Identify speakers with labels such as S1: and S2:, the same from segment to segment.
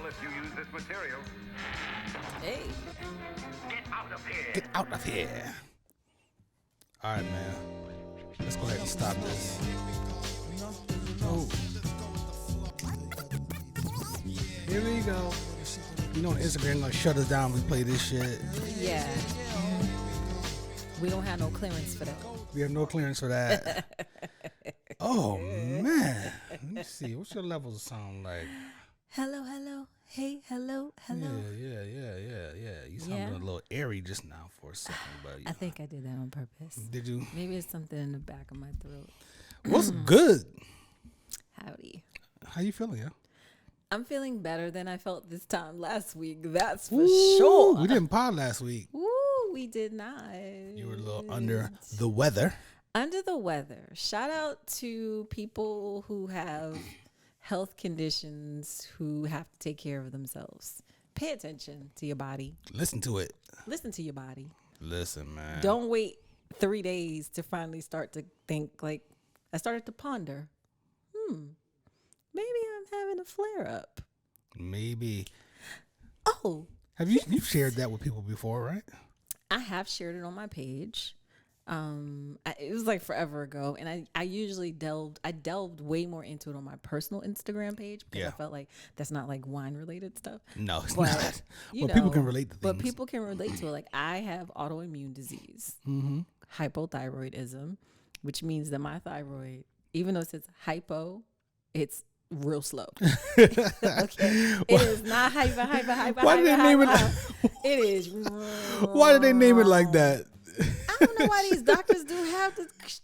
S1: if you use this material.
S2: Hey.
S1: Get out of here.
S3: Get out of here. All right, man. Let's go ahead and stop this. Oh. Here we go. You know, Instagram gonna shut us down if we play this shit.
S2: Yeah. We don't have no clearance for that.
S3: We have no clearance for that. Oh, man. Let me see. What's your levels sound like?
S2: Hello, hello. Hey, hello, hello.
S3: Yeah. You sounded a little airy just now for a second, but
S2: I think I did that on purpose.
S3: Did you?
S2: Maybe it's something in the back of my throat.
S3: What's good?
S2: Howdy.
S3: How you feeling, yo?
S2: I'm feeling better than I felt this time last week. That's for sure.
S3: We didn't pod last week.
S2: Ooh, we did not.
S3: You were a little under the weather.
S2: Under the weather. Shout out to people who have health conditions who have to take care of themselves. Pay attention to your body.
S3: Listen to it.
S2: Listen to your body.
S3: Listen, man.
S2: Don't wait 3 days to finally start to think. Like, I started to ponder. Maybe I'm having a flare up.
S3: Maybe.
S2: Oh.
S3: Have you've shared that with people before, right?
S2: I have shared it on my page. It was like forever ago, and I usually delved way more into it on my personal Instagram page because I felt like that's not like wine related stuff.
S3: No, it's
S2: but,
S3: not.
S2: But
S3: people can relate to things.
S2: But people can relate to it. Like, I have autoimmune disease, hypothyroidism, which means that my thyroid, even though it says hypo, it's real slow. Okay, it is not hyper.
S3: Why did they name it?
S2: It is.
S3: Why did they name it like that?
S2: I don't know why these doctors do have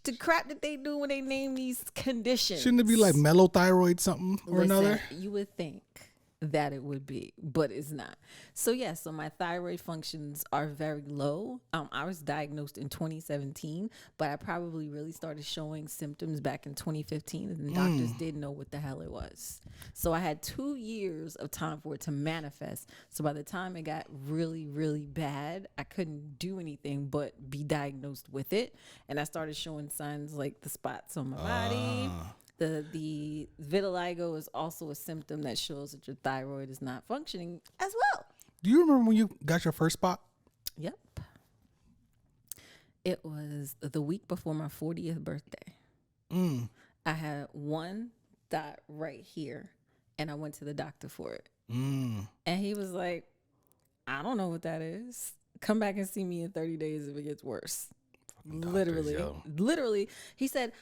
S2: the crap that they do when they name these conditions.
S3: Shouldn't it be like mellothyroid something or another?
S2: You would think that it would be, but it's not. So so my thyroid functions are very low. I was diagnosed in 2017, but I probably really started showing symptoms back in 2015, and the doctors didn't know what the hell it was. So I had 2 years of time for it to manifest. So by the time it got really, really bad, I couldn't do anything but be diagnosed with it. And I started showing signs like the spots on my body. The vitiligo is also a symptom that shows that your thyroid is not functioning as well.
S3: Do you remember when you got your first spot?
S2: Yep. It was the week before my 40th birthday. I had one dot right here, and I went to the doctor for it. And he was like, I don't know what that is. Come back and see me in 30 days if it gets worse. Literally, he said,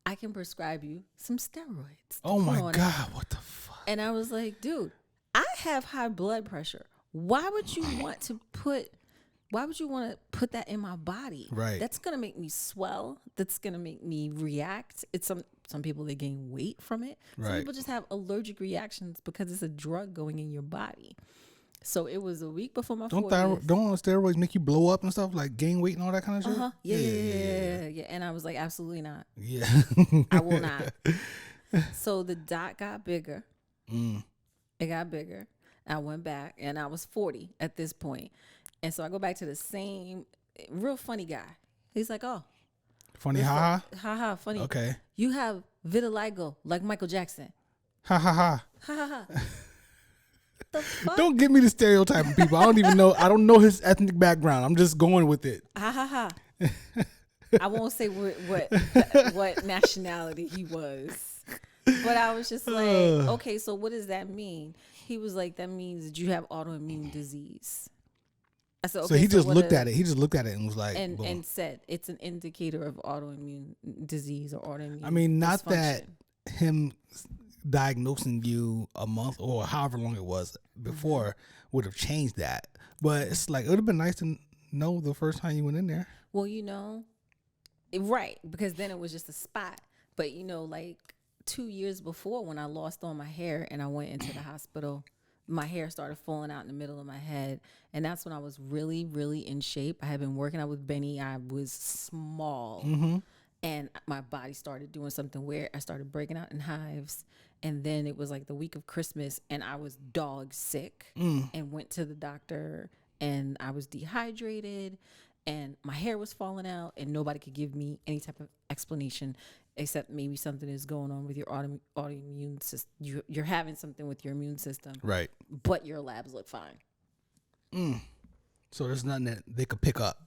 S2: I can prescribe you some steroids.
S3: Oh my God, what the fuck?
S2: And I was like, dude, I have high blood pressure. Why would you want to put that in my body?
S3: Right.
S2: That's gonna make me swell. That's gonna make me react. It's some people, they gain weight from it. Some people just have allergic reactions because it's a drug going in your body. So it was a week before my 40th.
S3: Don't steroids make you blow up and stuff, like gain weight and all that kind of shit?
S2: Yeah. And I was like, absolutely not.
S3: Yeah.
S2: I will not. So the dot got bigger. It got bigger. I went back, and I was 40 at this point. And so I go back to the same real funny guy. He's like, oh.
S3: Funny, ha.
S2: Ha, funny.
S3: Okay.
S2: You have vitiligo like Michael Jackson.
S3: Ha.
S2: Ha. The fuck?
S3: Don't get me the stereotyping people. I don't even know. I don't know his ethnic background. I'm just going with it.
S2: Ha. I won't say what nationality he was. But I was just like, okay, so what does that mean? He was like, that means that you have autoimmune disease. I said, okay,
S3: so he just looked at it. He just looked at it and was like,
S2: and said it's an indicator of autoimmune disease or autoimmune.
S3: I mean, not
S2: dysfunction.
S3: that him diagnosing you a month or however long it was before would have changed that, but it's like it would have been nice to know the first time you went in there.
S2: Well, right, because then it was just a spot. But like 2 years before, when I lost all my hair and I went into the hospital, my hair started falling out in the middle of my head, and that's when I was really, really in shape. I had been working out with Benny. I was small. And my body started doing something weird. I started breaking out in hives. And then it was like the week of Christmas, and I was dog sick and went to the doctor, and I was dehydrated. and my hair was falling out, and nobody could give me any type of explanation except maybe something is going on with your autoimmune system. You're having something with your immune system,
S3: Right.
S2: but your labs look fine.
S3: So there's nothing that they could pick up.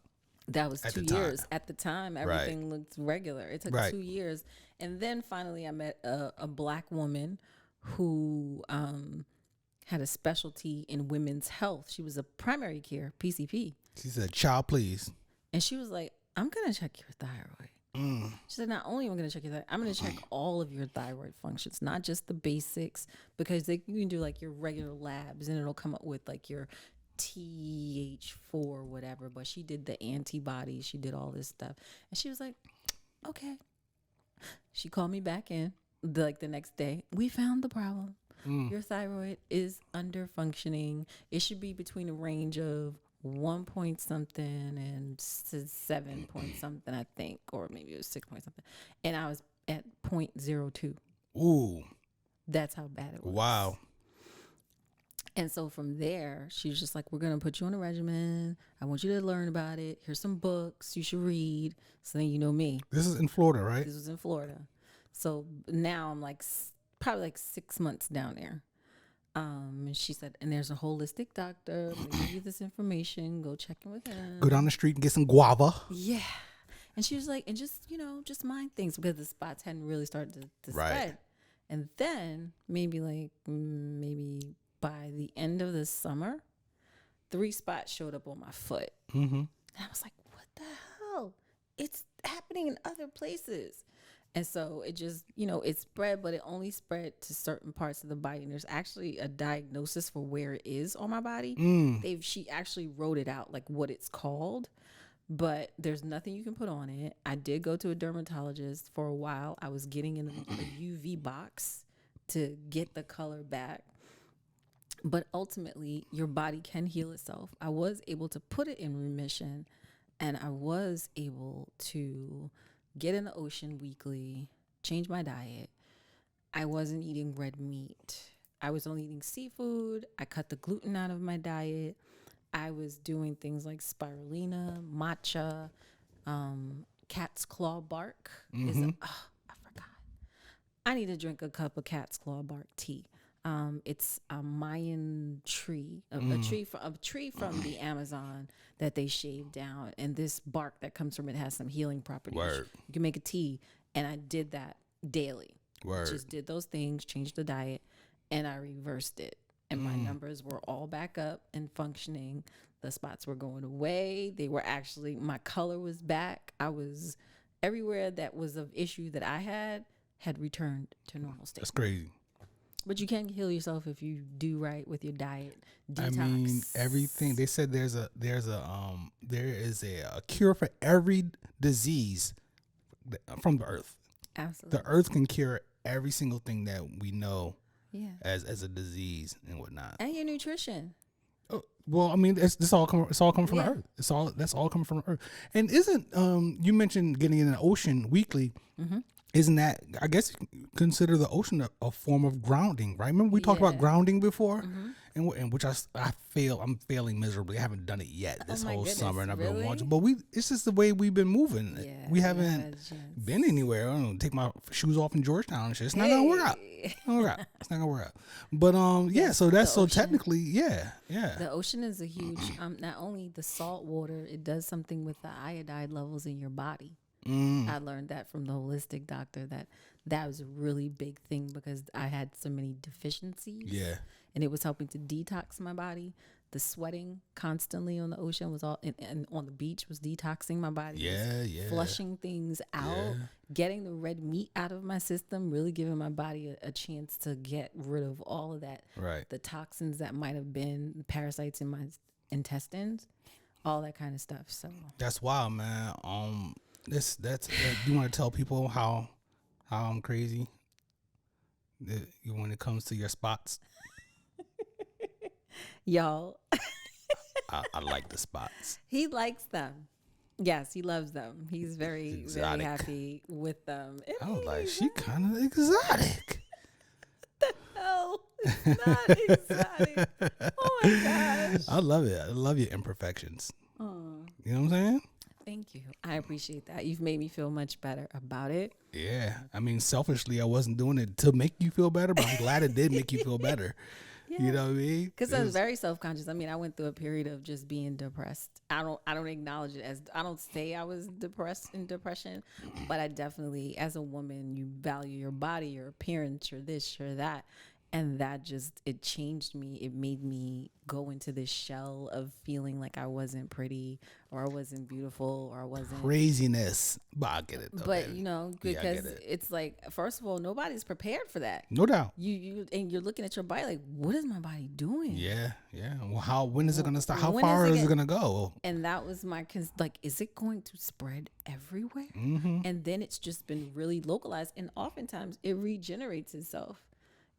S2: That was
S3: At
S2: 2
S3: the time.
S2: years. At the time, everything looked regular. It took
S3: Right.
S2: 2 years. And then finally I met a black woman who had a specialty in women's health. She was a primary care, PCP.
S3: She said, "Child, please."
S2: And she was like, I'm going to check your thyroid. She said, not only am I going to check your thyroid, I'm going to check all of your thyroid functions, not just the basics, because you can do like your regular labs and it'll come up with like your TH4, whatever. But she did the antibodies. She did all this stuff. And she was like, okay. She called me back in the next day. We found the problem. Your thyroid is under functioning. It should be between a range of 1 point something and 7 point something, I think, or maybe it was 6 point something. And I was at 0.02.
S3: Ooh.
S2: That's how bad it was.
S3: Wow.
S2: And so from there, she was just like, we're going to put you on a regimen. I want you to learn about it. Here's some books you should read. So then you know me.
S3: This is in Florida, right?
S2: This was in Florida. So now I'm like probably like 6 months down there. And she said, and there's a holistic doctor. I'm gonna give you this information. Go check in with him.
S3: Go down the street and get some guava.
S2: Yeah. And she was like, and just, just mind things, because the spots hadn't really started to spread. And then maybe by the end of the summer, 3 spots showed up on my foot.
S3: Mm-hmm.
S2: And I was like, what the hell? It's happening in other places. And so it just, it spread, but it only spread to certain parts of the body. And there's actually a diagnosis for where it is on my body. She actually wrote it out, like what it's called, but there's nothing you can put on it. I did go to a dermatologist for a while. I was getting in a UV box to get the color back. But ultimately, your body can heal itself. I was able to put it in remission, and I was able to get in the ocean weekly, change my diet. I wasn't eating red meat. I was only eating seafood. I cut the gluten out of my diet. I was doing things like spirulina, matcha, cat's claw bark. I forgot. I need to drink a cup of cat's claw bark tea. It's a Mayan tree, a tree from the Amazon that they shaved down, and this bark that comes from it has some healing properties.
S3: Word.
S2: You can make a tea, and I did that daily.
S3: Word.
S2: Just did those things, changed the diet, and I reversed it, and my numbers were all back up and functioning. The spots were going away. They were actually, my color was back. I was everywhere that was of issue that I had returned to normal state.
S3: That's crazy.
S2: But you can heal yourself if you do right with your diet. Detox.
S3: I mean, everything they said there is a cure for every disease from the earth.
S2: Absolutely.
S3: The earth can cure every single thing that we know
S2: Yeah.
S3: as a disease and whatnot.
S2: And your nutrition.
S3: Oh, well, I mean, it's all coming from
S2: Yeah.
S3: the earth. That's all coming from the earth. And isn't you mentioned getting in the ocean weekly?
S2: Mm-hmm.
S3: Isn't that, I guess you consider the ocean a form of grounding, right? Remember we talked about
S2: Yeah.
S3: grounding before,
S2: Mm-hmm.
S3: and which I'm failing miserably. I haven't done it yet this
S2: Oh my
S3: whole
S2: goodness,
S3: summer, and I've been
S2: really?
S3: watching. But it's just the way we've been moving.
S2: Yeah,
S3: We
S2: yeah,
S3: haven't
S2: yes.
S3: been anywhere. I don't know, take my shoes off in Georgetown and shit. It's not gonna work out.
S2: Hey.
S3: It's not gonna work out. It's not gonna work out. But yeah. So that's
S2: the
S3: so
S2: ocean.
S3: technically, yeah.
S2: The ocean is a huge, not only the salt water, it does something with the iodide levels in your body. I learned that from the holistic doctor that was a really big thing because I had so many deficiencies.
S3: Yeah.
S2: And it was helping to detox my body. The sweating constantly on the ocean was all, and on the beach was detoxing my body.
S3: Yeah, yeah.
S2: Flushing things out, getting the red meat out of my system, really giving my body a chance to get rid of all of that.
S3: Right.
S2: The toxins that might have been parasites in my intestines, all that kind of stuff. So
S3: That's wild, man. That's you want to tell people how I'm crazy when it comes to your spots.
S2: y'all,
S3: I like the spots.
S2: he likes them. Yes, he loves them. He's very, very
S3: Exotic.
S2: happy with them.
S3: I was like, she kind of exotic.
S2: No, it's not exotic. Oh my gosh.
S3: I love it. I love your imperfections. You know what I'm saying?
S2: Thank you. I appreciate that. You've made me feel much better about it.
S3: Yeah. I mean, selfishly, I wasn't doing it to make you feel better, but I'm glad it did make you feel better.
S2: Yeah.
S3: You know what I mean?
S2: Because I was very self-conscious. I mean, I went through a period of just being depressed. I don't acknowledge it as, I don't say I was depressed in depression, but I definitely, as a woman, you value your body, your appearance, your this, your that. And that just, it changed me. It made me go into this shell of feeling like I wasn't pretty or I wasn't beautiful or I wasn't.
S3: Craziness. But I get it, though.
S2: But,
S3: man.
S2: you know,
S3: Yeah, I
S2: because
S3: get it.
S2: it's like, first of all, nobody's prepared for that.
S3: No doubt.
S2: And you're looking at your body like, what is my body doing?
S3: Yeah, yeah. Well, when is it going to start? How
S2: When
S3: far
S2: is
S3: is
S2: it
S3: it going to go?
S2: And that was my, like, is it going to spread everywhere?
S3: Mm-hmm.
S2: And then it's just been really localized. And oftentimes it regenerates itself.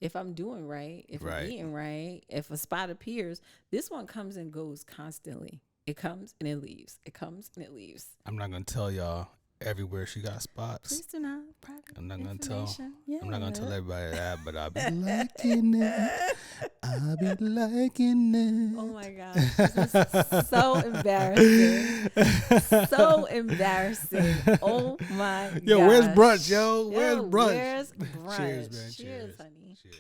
S2: If I'm doing right, if I'm eating right, if a spot appears, this one comes and goes constantly. It comes and it leaves. It comes and it leaves.
S3: I'm not going to tell y'all everywhere she got spots.
S2: Please do not. Private
S3: I'm not going to tell.
S2: information. Yeah.
S3: I'm not going to tell everybody that, but I'll be liking it. I'll be liking it.
S2: Oh my gosh. This is so embarrassing. So embarrassing. Oh my god.
S3: Yo, where's brunch, yo? Where's brunch?
S2: Where's brunch?
S3: Cheers, man.
S2: Cheers, honey.
S3: Cheers.